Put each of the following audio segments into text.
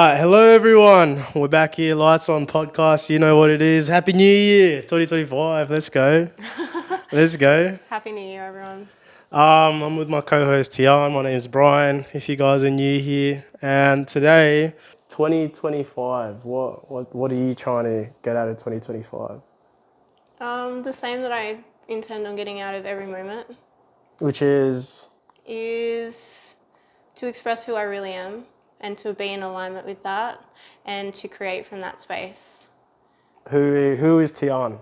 Hello everyone. We're back here, Lights On Podcast. You know what it is. Happy New Year, 2025. Let's go. Let's go. Happy New Year, everyone. I'm with my co-host Tian. My name is Brian. If you guys are new here, and today, 2025. What are you trying to get out of 2025? The same that I intend on getting out of every moment Which is is to express who I really am and to be in alignment with that and to create from that space. who is Tian?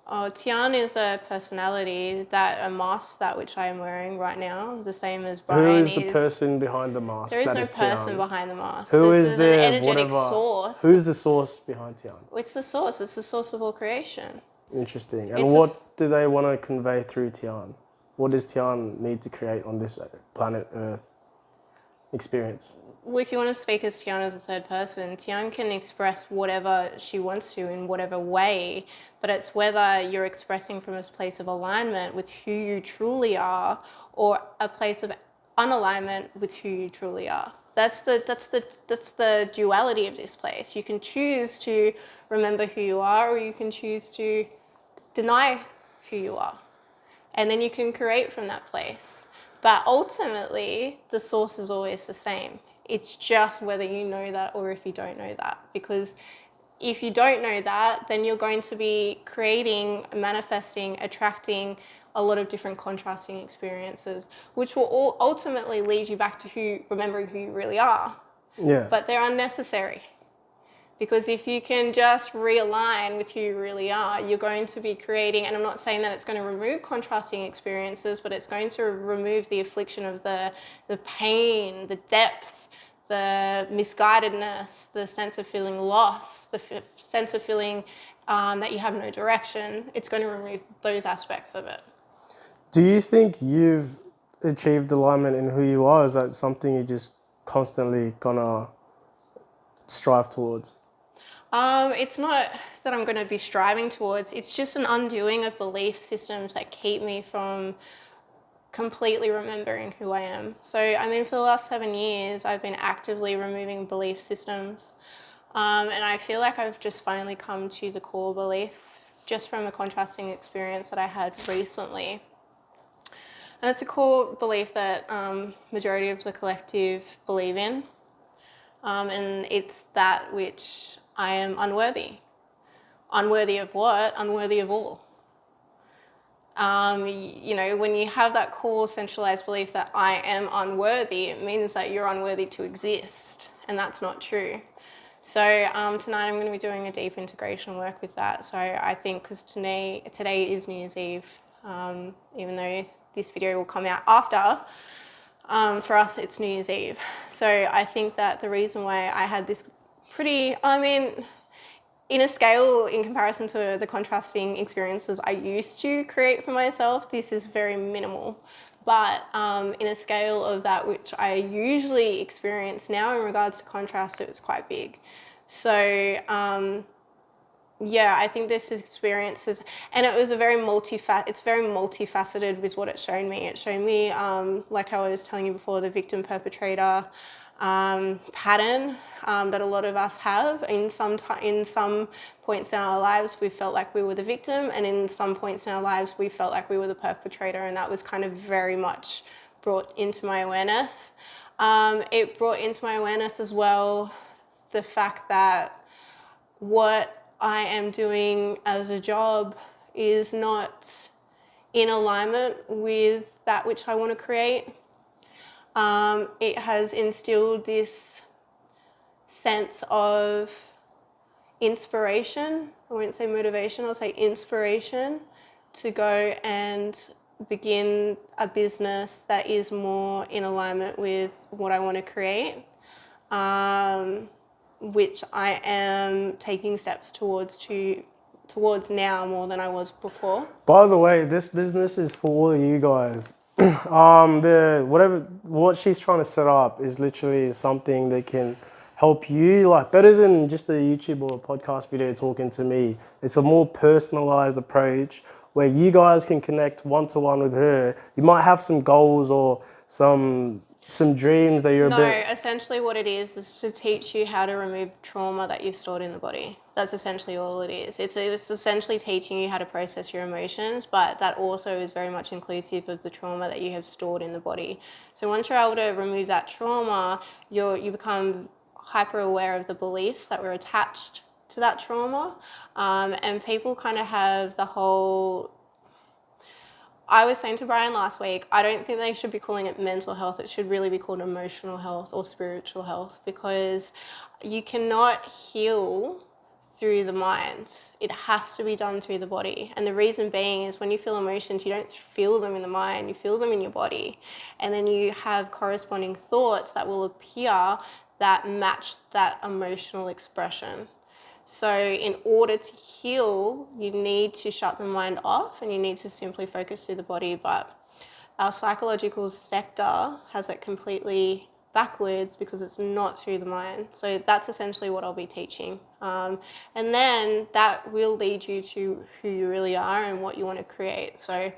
Oh, Tian is a personality that a mask that which I am wearing right now, the same as Who Brian is the is. person behind the mask? There is That no is person Tian. behind the mask. Who This is is an the energetic whatever? source. Who's the source behind Tian? It's the source. It's the source of all creation. Interesting. And It's what do they want to convey through Tian? What does Tian need to create on this planet Earth experience? Well, if you want to speak as Tian as a third person, Tian can express whatever she wants to in whatever way, but it's whether you're expressing from a place of alignment with who you truly are or a place of unalignment with who you truly are. That's the duality of this place. You can choose to remember who you are, or you can choose to deny who you are. And then you can create from that place. But ultimately, the source is always the same. It's just whether you know that or if you don't know that. Because if you don't know that, then you're going to be creating, manifesting, attracting a lot of different contrasting experiences, which will all ultimately lead you back to remembering who you really are. Yeah. But they're unnecessary. Because if you can just realign with who you really are, you're going to be creating, and I'm not saying that it's going to remove contrasting experiences, but it's going to remove the affliction of the pain, the depth, the misguidedness, the sense of feeling lost, the sense of feeling that you have no direction. It's going to remove those aspects of it. Do you think you've achieved alignment in who you are? Is that something you just constantly gonna strive towards? It's not that I'm going to be striving towards, it's just an undoing of belief systems that keep me from completely remembering who I am. So, I mean, for the last 7 years, I've been actively removing belief systems. And I feel like I've just finally come to the core belief just from a contrasting experience that I had recently. And it's a core belief that majority of the collective believe in. And it's that which I am unworthy. Unworthy of what? Unworthy of all. When you have that core centralized belief that I am unworthy, it means that you're unworthy to exist, and that's not true. So tonight I'm going to be doing a deep integration work with that. So I think because today is New Year's Eve, even though this video will come out after, for us it's New Year's Eve. So I think that the reason why I had this in a scale in comparison to the contrasting experiences I used to create for myself, this is very minimal. But in a scale of that which I usually experience now in regards to contrast, it's quite big. So I think this experience is, and it was it's very multifaceted with what it showed me. It showed me, like how I was telling you before, the victim perpetrator pattern that a lot of us have. In some points in our lives, we felt like we were the victim, and in some points in our lives, we felt like we were the perpetrator, and that was kind of very much brought into my awareness. It brought into my awareness as well the fact that what I am doing as a job is not in alignment with that which I want to create. It has instilled this sense of inspiration. I won't say motivation, I'll say inspiration to go and begin a business that is more in alignment with what I want to create, which I am taking steps towards now more than I was before. By the way, this business is for all of you guys. What she's trying to set up is literally something that can help you, like better than just a YouTube or a podcast video talking to me. It's a more personalized approach where you guys can connect one-to-one with her. You might have some goals or some some dreams that you're a No, bit. essentially what it is to teach you how to remove trauma that you've stored in the body. That's essentially all it is. It's essentially teaching you how to process your emotions, but that also is very much inclusive of the trauma that you have stored in the body. So once you're able to remove that trauma, you become hyper aware of the beliefs that were attached to that trauma. And people kind of have the whole... I was saying to Brian last week, I don't think they should be calling it mental health. It should really be called emotional health or spiritual health, because you cannot heal through the mind. It has to be done through the body. And the reason being is when you feel emotions, you don't feel them in the mind, you feel them in your body. And then you have corresponding thoughts that will appear that match that emotional expression. So in order to heal, you need to shut the mind off and you need to simply focus through the body. But our psychological sector has it completely backwards because it's not through the mind. So that's essentially what I'll be teaching. And then that will lead you to who you really are and what you want to create. So,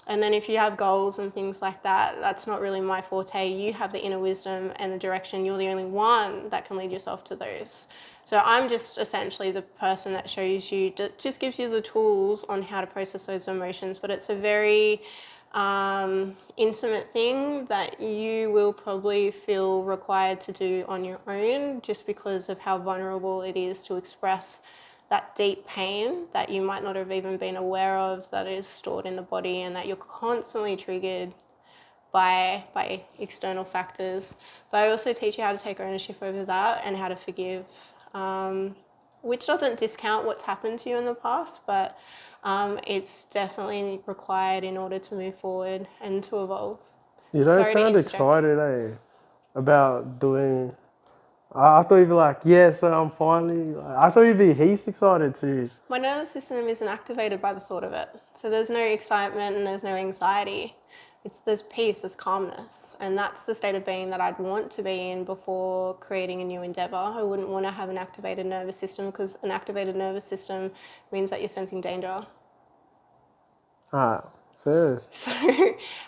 and then if you have goals and things like that, that's not really my forte. You have the inner wisdom and the direction. You're the only one that can lead yourself to those. So I'm just essentially the person that shows you, just gives you the tools on how to process those emotions. But it's a very intimate thing that you will probably feel required to do on your own, just because of how vulnerable it is to express that deep pain that you might not have even been aware of, that is stored in the body, and that you're constantly triggered by external factors. But I also teach you how to take ownership over that and how to forgive, which doesn't discount what's happened to you in the past, but it's definitely required in order to move forward and to evolve. You don't Sorry to sound interject. excited, about doing. I thought you'd be like, yeah, so I'm finally. I thought you'd be heaps excited too. My nervous system isn't activated by the thought of it. So there's no excitement and there's no anxiety. There's peace, there's calmness. And that's the state of being that I'd want to be in before creating a new endeavor. I wouldn't want to have an activated nervous system, because an activated nervous system means that you're sensing danger. Ah, serious. So,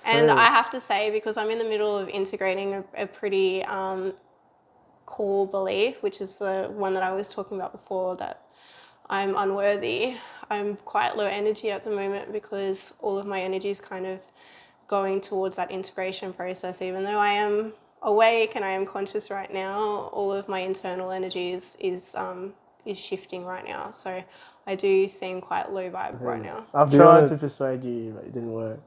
and I have to say, because I'm in the middle of integrating a pretty core belief, which is the one that I was talking about before, that I'm unworthy. I'm quite low energy at the moment because all of my energy is kind of going towards that integration process. Even though I am awake and I am conscious right now, all of my internal energy is shifting right now. So I do seem quite low vibe right now. I've tried to persuade you, but it didn't work.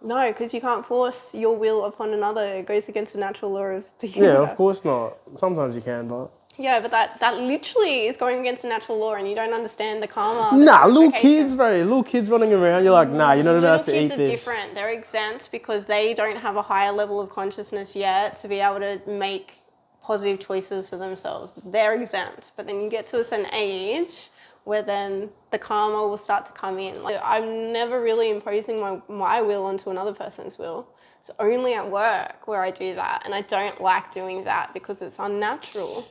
No, because you can't force your will upon another. It goes against the natural law of the universe. Yeah, of course not. Sometimes you can, but. Yeah, but that literally is going against the natural law, and you don't understand the karma. Nah, little kids, bro. Little kids running around. You're like, nah, you're not allowed to eat Little kids this. are different. They're exempt because they don't have a higher level of consciousness yet to be able to make positive choices for themselves. They're exempt. But then you get to a certain age where then the karma will start to come in. Like, I'm never really imposing my will onto another person's will. It's only at work where I do that, and I don't like doing that because it's unnatural.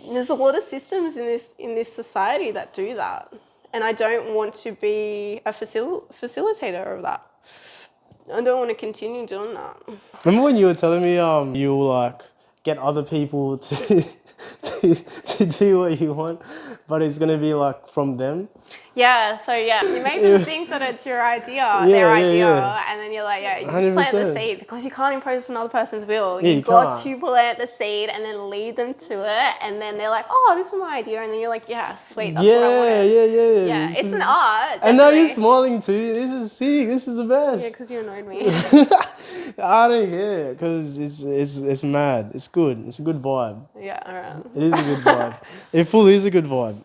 There's a lot of systems in this society that do that, and I don't want to be a facilitator of that. I don't want to continue doing that. Remember when you were telling me you'll like get other people to to do what you want, but it's gonna be like from them? Yeah, so yeah, you make them think that it's your idea, their idea, and then you're like, yeah, you just plant the 100%. seed, because you can't impose another person's will. Yeah, you You've got can't. to plant the seed and then lead them to it, and then they're like, oh, this is my idea, and then you're like, yeah, sweet, that's what I wanted. Yeah, This it's is- an art. And now you're definitely. smiling too. This is sick. This is the best. Yeah, because you annoyed me. I don't care because it's mad. It's good. It's a good vibe. Yeah, all right. It is a good vibe. It fully is a good vibe.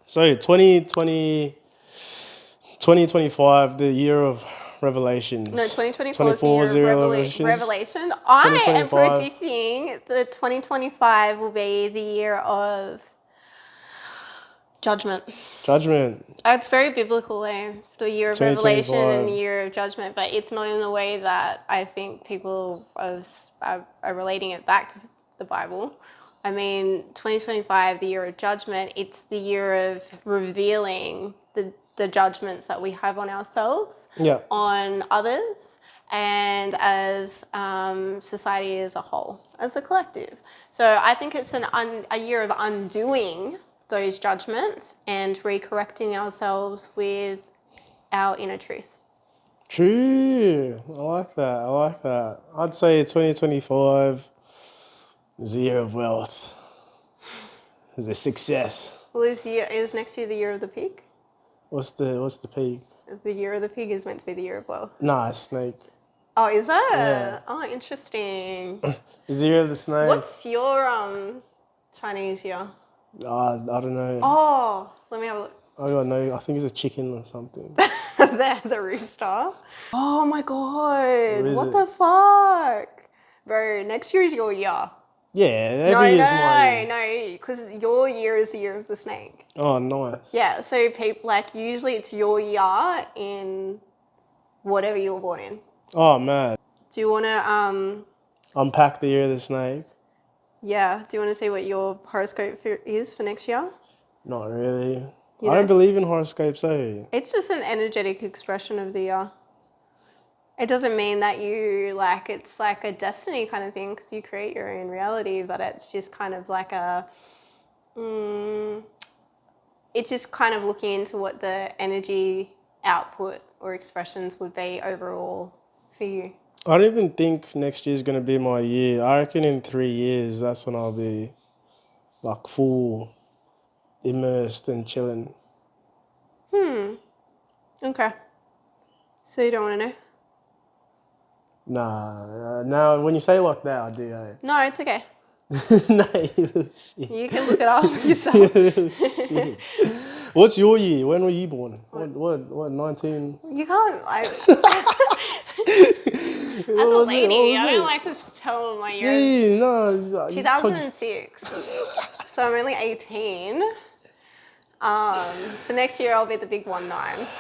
So 2025, the year of revelations. No, 2024 is the 24 year of revelations. revelation. I am 2025. predicting that 2025 will be the year of judgment. Judgment. It's very biblical, the year of revelation 2025. and the year of judgment, but it's not in the way that I think people are relating it back to the Bible. I mean, 2025, the year of judgment, it's the year of revealing the judgments that we have on ourselves, Yeah. on others, and as society as a whole, as a collective. So I think it's a year of undoing those judgments and recorrecting ourselves with our inner truth. True. I like that. I like that. I'd say 2025 is a year of wealth. Is a success. Well, is next year the year of the pig? What's the peak? The year of the pig is meant to be the year of wealth. Nah, snake. Oh, is it? Yeah. Oh, interesting. Is the year of the snake? What's your Chinese year? I don't know. Oh, let me have a look. I got no. I think it's a chicken or something. the rooster. Oh my god. is What it? the fuck? Bro, next year is your year. Yeah, every year's my year. No, because your year is the year of the snake. Oh, nice. Yeah, so people usually it's your year in whatever you were born in. Oh, man. Do you want to Unpack the year of the snake? yeah, do you want to see what your horoscope is for next year? Not really. You I don't? don't believe in horoscopes, eh? It's just an energetic expression of the year. It doesn't mean that you it's like a destiny kind of thing because you create your own reality, but it's just kind of like it's just kind of looking into what the energy output or expressions would be overall for you. I don't even think next year's gonna be my year. I reckon in 3 years, that's when I'll be like full immersed and chilling. Okay. So you don't want to know? Nah, now when you say it like that, I do, eh? No, it's okay. No, you little shit. You can look it up yourself. You little shit. What's your year? When were you born? What 19? You can't as a was it? lady, What was I don't it? like to tell my year. Yeah, no. It's like- you told- 2006. So I'm only 18. So next year I'll be the big 19.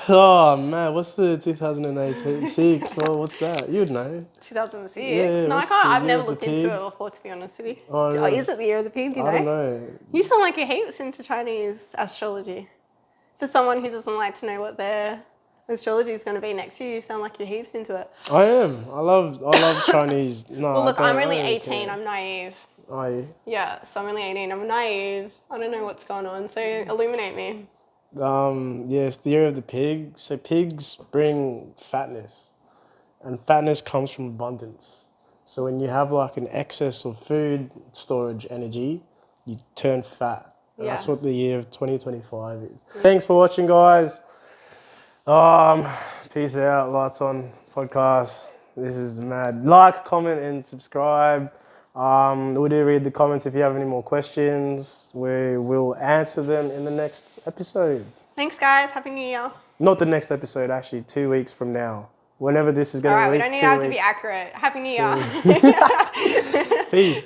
Oh man, what's the 2018 6? Well, what's that? You'd know. 2006. Yeah, No, I what's can't. the I've year never of the looked into pig? it before, to be honest with you. Oh, yeah. Is it the year of the pig? Do you know? I don't know. You sound like you're heaps into Chinese astrology. For someone who doesn't like to know what their astrology is going to be next year, you sound like you're heaps into it. I am. I love Chinese. No, Well, look, I I'm don't- only I don't 18. care. I'm naive. Are you? Yeah, so I'm only 18. I'm naive. I don't know what's going on. So illuminate me. Yeah, it's the year of the pig. So pigs bring fatness, and fatness comes from abundance. So when you have like an excess of food storage energy, you turn fat. And that's Yeah. what the year of 2025 is. Thanks for watching, guys. Peace out. Lights on podcast. This is the mad. Like, comment, and subscribe. We do read the comments if you have any more questions. We will answer them in the next episode. Thanks, guys. Happy New Year. Not the next episode, actually, 2 weeks from now. Whenever this is going All to right, we release. don't need 2 to have to be weeks. accurate. Happy New Year. Peace.